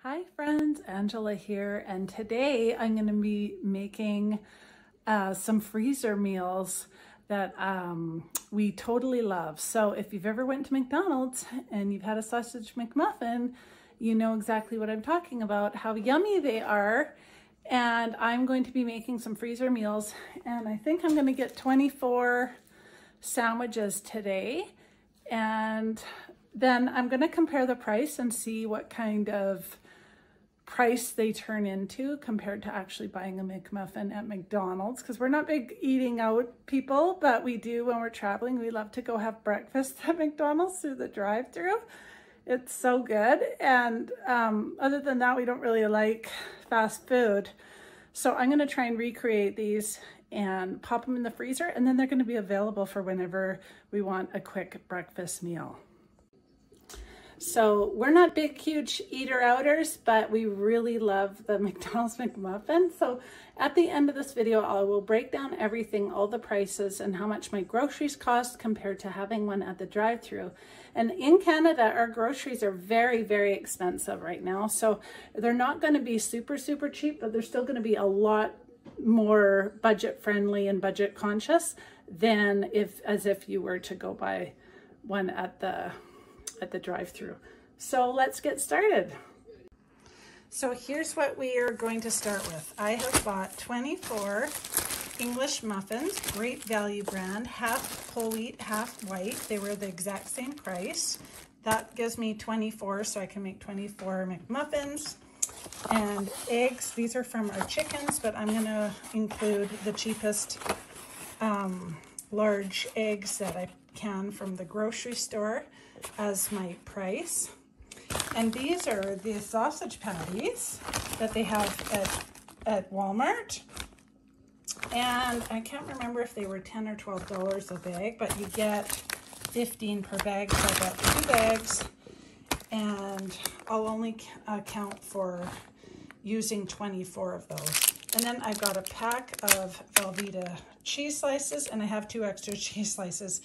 Hi friends, Angela here, and today I'm going to be making some freezer meals that we totally love. So if you've ever went to McDonald's and you've had a sausage McMuffin, you know exactly what I'm talking about, how yummy they are. And I'm going to be making some freezer meals, and I think I'm going to get 24 sandwiches today, and then I'm going to compare the price and see what kind of price they turn into compared to actually buying a McMuffin at McDonald's, because we're not big eating out people, but we do when we're traveling. We love to go have breakfast at McDonald's through the drive-thru. It's so good, and other than that, we don't really like fast food. So I'm going to try and recreate these and pop them in the freezer, and then they're going to be available for whenever we want a quick breakfast meal. So we're not big, huge eater-outers, but we really love the McDonald's McMuffin. So at the end of this video, I will break down everything, all the prices, and how much my groceries cost compared to having one at the drive-thru. And in Canada, our groceries are very, very expensive right now. So they're not going to be super, super cheap, but they're still going to be a lot more budget-friendly and budget-conscious than as if you were to go buy one at the drive-thru. So let's get started. So here's what we are going to start with. I have bought 24 English muffins, great value brand, half whole wheat, half white. They were the exact same price. That gives me 24, so I can make 24 McMuffins. And eggs, these are from our chickens, but I'm gonna include the cheapest large eggs that I can from the grocery store as my price. And these are the sausage patties that they have at Walmart. And I can't remember if they were $10 or $12 a bag, but you get 15 per bag, so I got 2 bags. And I'll only account for using 24 of those. And then I've got a pack of Velveeta cheese slices, and I have 2 extra cheese slices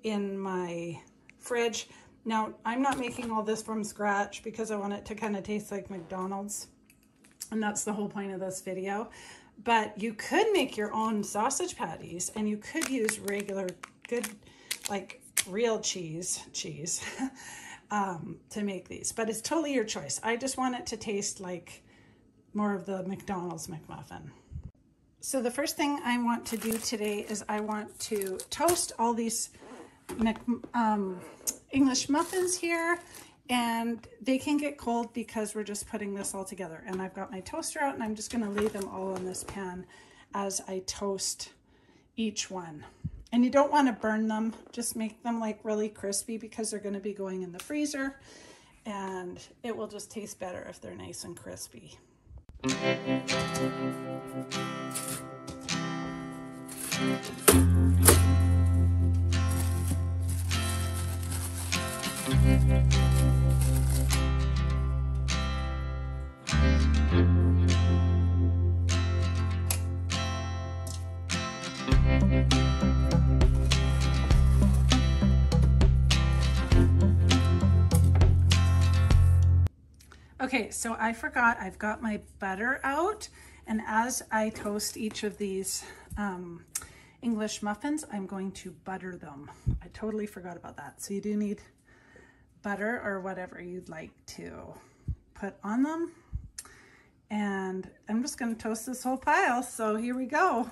in my fridge. Now, I'm not making all this from scratch because I want it to kind of taste like McDonald's, and that's the whole point of this video. But you could make your own sausage patties, and you could use regular, good, like real cheese to make these. But it's totally your choice. I just want it to taste like more of the McDonald's McMuffin. So the first thing I want to do today is I want to toast all these English muffins here, and they can get cold because we're just putting this all together. And I've got my toaster out, and I'm just going to lay them all in this pan as I toast each one. And you don't want to burn them, just make them like really crispy because they're going to be going in the freezer, and it will just taste better if they're nice and crispy. Okay, so I forgot I've got my butter out, and as I toast each of these English muffins, I'm going to butter them. I totally forgot about that. So you do need butter or whatever you'd like to put on them. And I'm just going to toast this whole pile. So here we go.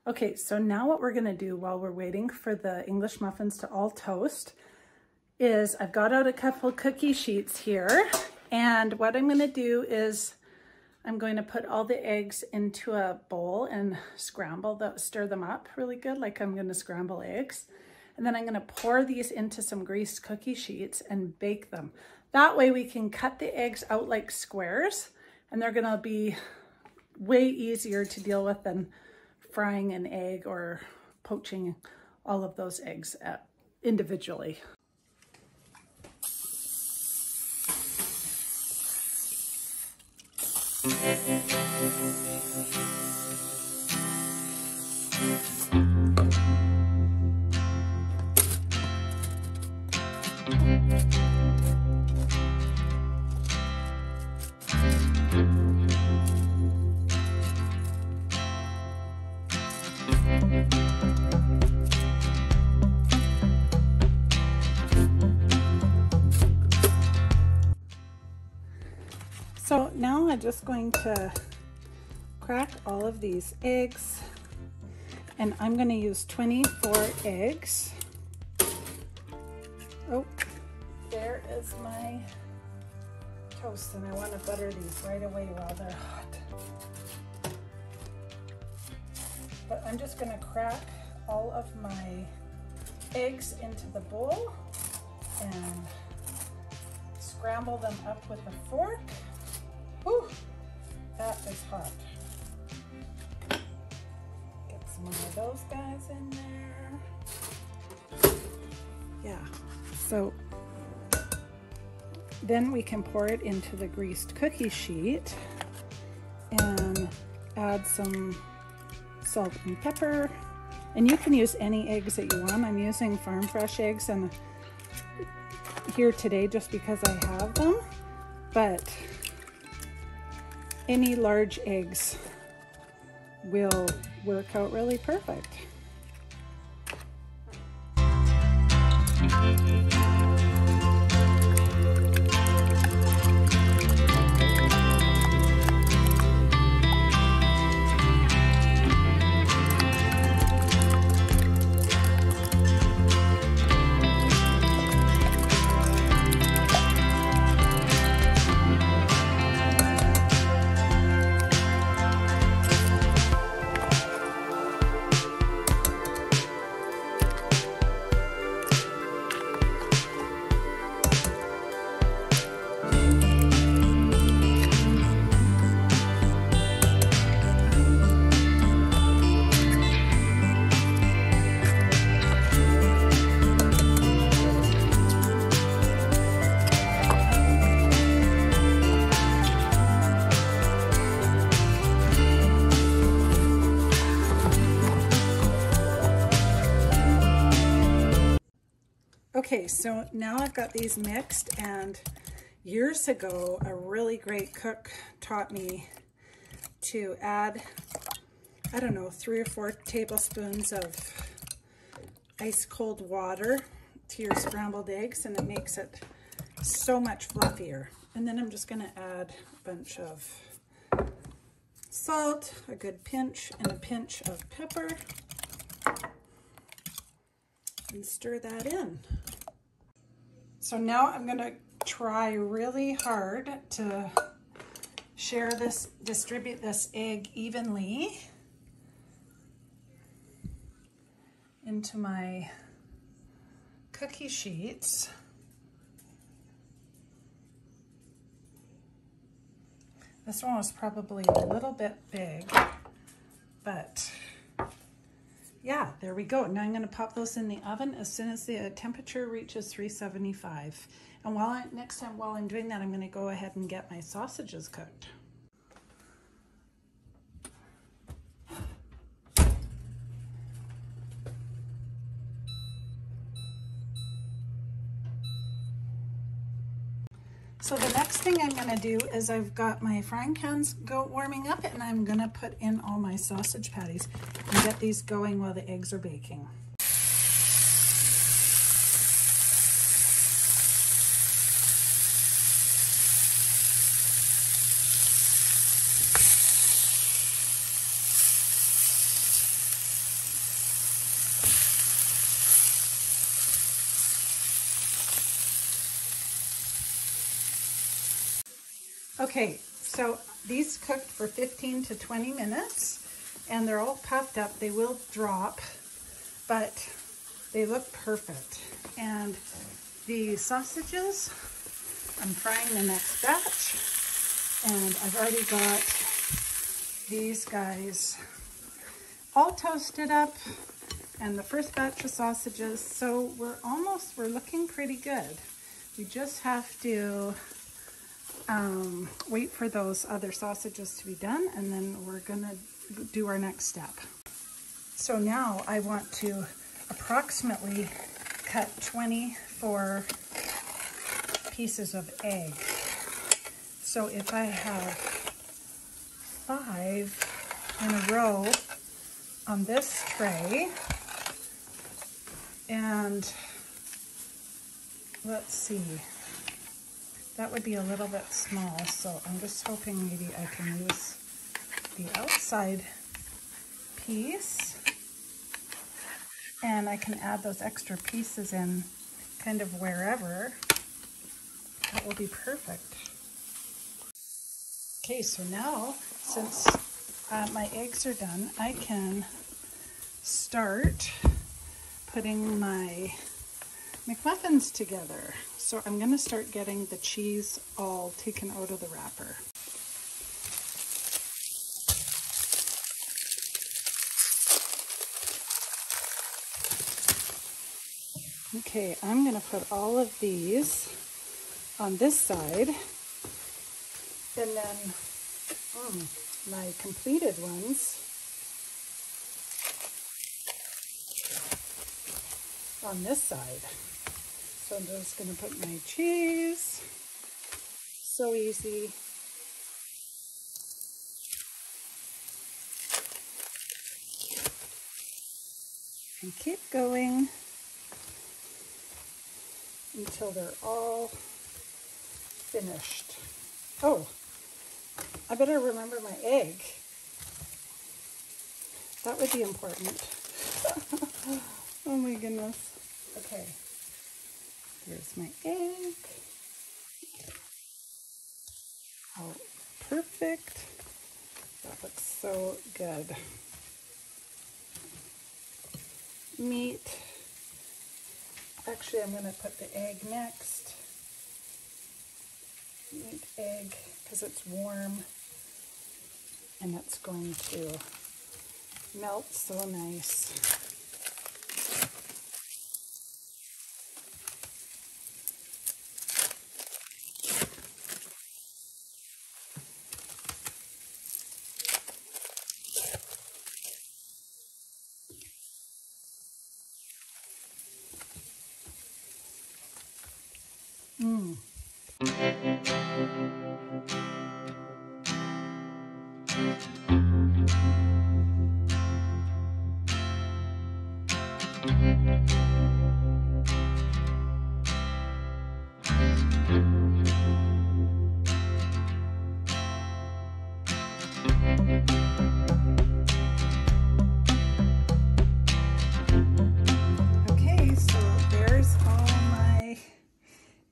Okay, so now what we're gonna do while we're waiting for the English muffins to all toast is I've got out a couple cookie sheets here, and what I'm gonna do is I'm going to put all the eggs into a bowl and stir them up really good, like I'm going to scramble eggs. And then I'm going to pour these into some greased cookie sheets and bake them. That way we can cut the eggs out like squares, and they're going to be way easier to deal with than frying an egg or poaching all of those eggs individually. So now I'm just going to crack all of these eggs, and I'm going to use 24 eggs. Oh, there is my toast, and I want to butter these right away while they're hot. But I'm just going to crack all of my eggs into the bowl and scramble them up with a fork. Whew, that is hot. Get some more of those guys in there. Yeah, so then we can pour it into the greased cookie sheet and add some salt and pepper. And you can use any eggs that you want. I'm using farm fresh eggs and here today just because I have them, but any large eggs will work out really perfect. Okay, so now I've got these mixed, and years ago, a really great cook taught me to add, I don't know, 3 or 4 tablespoons of ice cold water to your scrambled eggs, and it makes it so much fluffier. And then I'm just gonna add a bunch of salt, a good pinch, and a pinch of pepper, and stir that in. So now I'm gonna try really hard to distribute this egg evenly into my cookie sheets. This one was probably a little bit big, but yeah, there we go. Now I'm going to pop those in the oven as soon as the temperature reaches 375. And next time while I'm doing that, I'm going to go ahead and get my sausages cooked. So the next thing I'm going to do is I've got my frying pans warming up, and I'm going to put in all my sausage patties and get these going while the eggs are baking. Okay, so These cooked for 15 to 20 minutes, and they're all puffed up. They will drop, but they look perfect. And the sausages, I'm frying the next batch, and I've already got these guys all toasted up, and the first batch of sausages. So we're looking pretty good. We just have to wait for those other sausages to be done, and then we're gonna do our next step. So now I want to approximately cut 24 pieces of egg. So if I have 5 in a row on this tray, and let's see, that would be a little bit small, so I'm just hoping maybe I can use the outside piece, and I can add those extra pieces in kind of wherever. That will be perfect. Okay, so now since my eggs are done, I can start putting my McMuffins together. So I'm going to start getting the cheese all taken out of the wrapper. Okay, I'm going to put all of these on this side, and then my completed ones on this side. So I'm just going to put my cheese. So easy. And keep going until they're all finished. Oh, I better remember my egg. That would be important. Oh my goodness. Okay, there's my egg. Oh, perfect. That looks so good. Meat. Actually, I'm going to put the egg next. Meat, egg, because it's warm and it's going to melt so nice.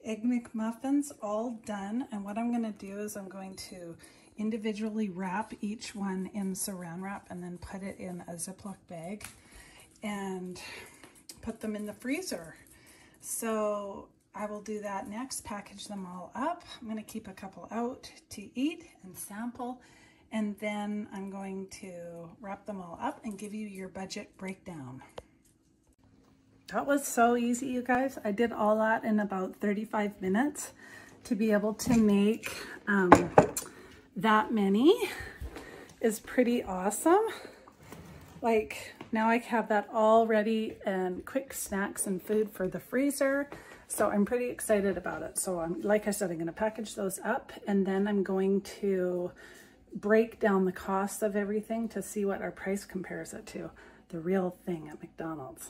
Egg McMuffins all done, and what I'm going to do is I'm going to individually wrap each one in saran wrap and then put it in a Ziploc bag and put them in the freezer. So I will do that next, package them all up. I'm going to keep a couple out to eat and sample, and then I'm going to wrap them all up and give you your budget breakdown. That was so easy, you guys. I did all that in about 35 minutes to be able to make that many is pretty awesome. Like, now I have that all ready and quick snacks and food for the freezer. So I'm pretty excited about it. So like I said, I'm gonna package those up, and then I'm going to break down the cost of everything to see what our price compares it to. The real thing at McDonald's.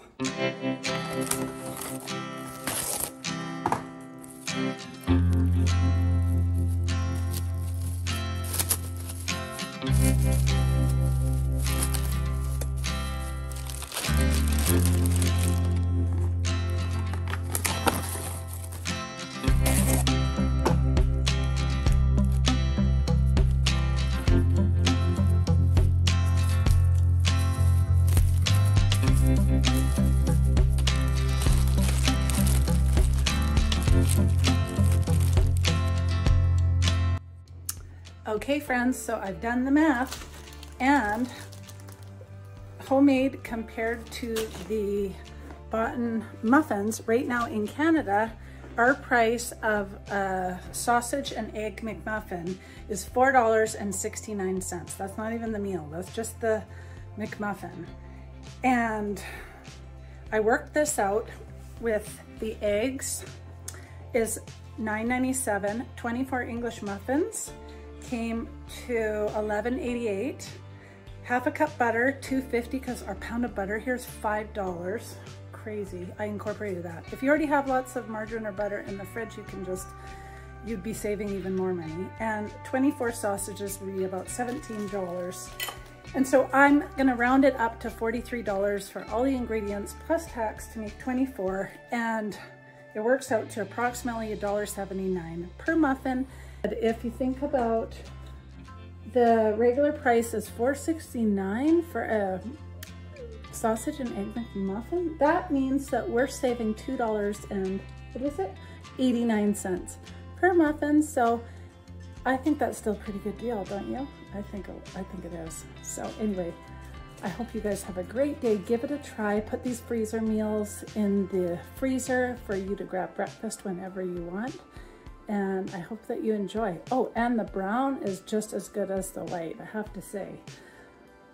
Okay friends, so I've done the math, and homemade compared to the bought muffins, right now in Canada, our price of a sausage and egg McMuffin is $4.69. That's not even the meal, that's just the McMuffin. And I worked this out with the eggs is $9.97, 24 English muffins came to $11.88. Half a cup butter, $2.50, because our pound of butter here is $5. Crazy, I incorporated that. If you already have lots of margarine or butter in the fridge, you'd be saving even more money. And 24 sausages would be about $17. And so I'm gonna round it up to $43 for all the ingredients plus tax to make 24. And it works out to approximately $1.79 per muffin. And if you think about the regular price is $4.69 for a sausage and egg McMuffin, that means that we're saving $2.89 per muffin. So I think that's still a pretty good deal, don't you? I think it is. So anyway, I hope you guys have a great day. Give it a try. Put these freezer meals in the freezer for you to grab breakfast whenever you want. And I hope that you enjoy. Oh, and the brown is just as good as the white, I have to say.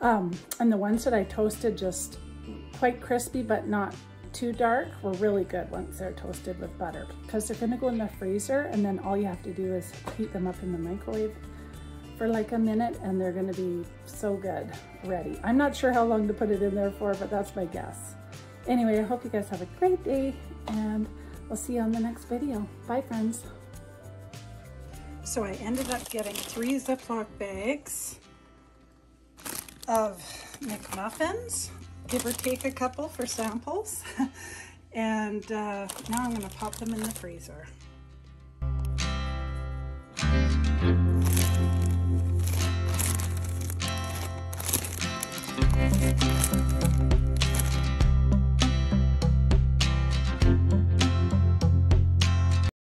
And the ones that I toasted, just quite crispy but not too dark, were really good once they're toasted with butter, because they're gonna go in the freezer, and then all you have to do is heat them up in the microwave for like a minute, and they're gonna be so good ready. I'm not sure how long to put it in there for, but that's my guess. Anyway, I hope you guys have a great day, and I'll see you on the next video. Bye, friends. So I ended up getting 3 Ziploc bags of McMuffins, give or take a couple for samples. And now I'm gonna pop them in the freezer.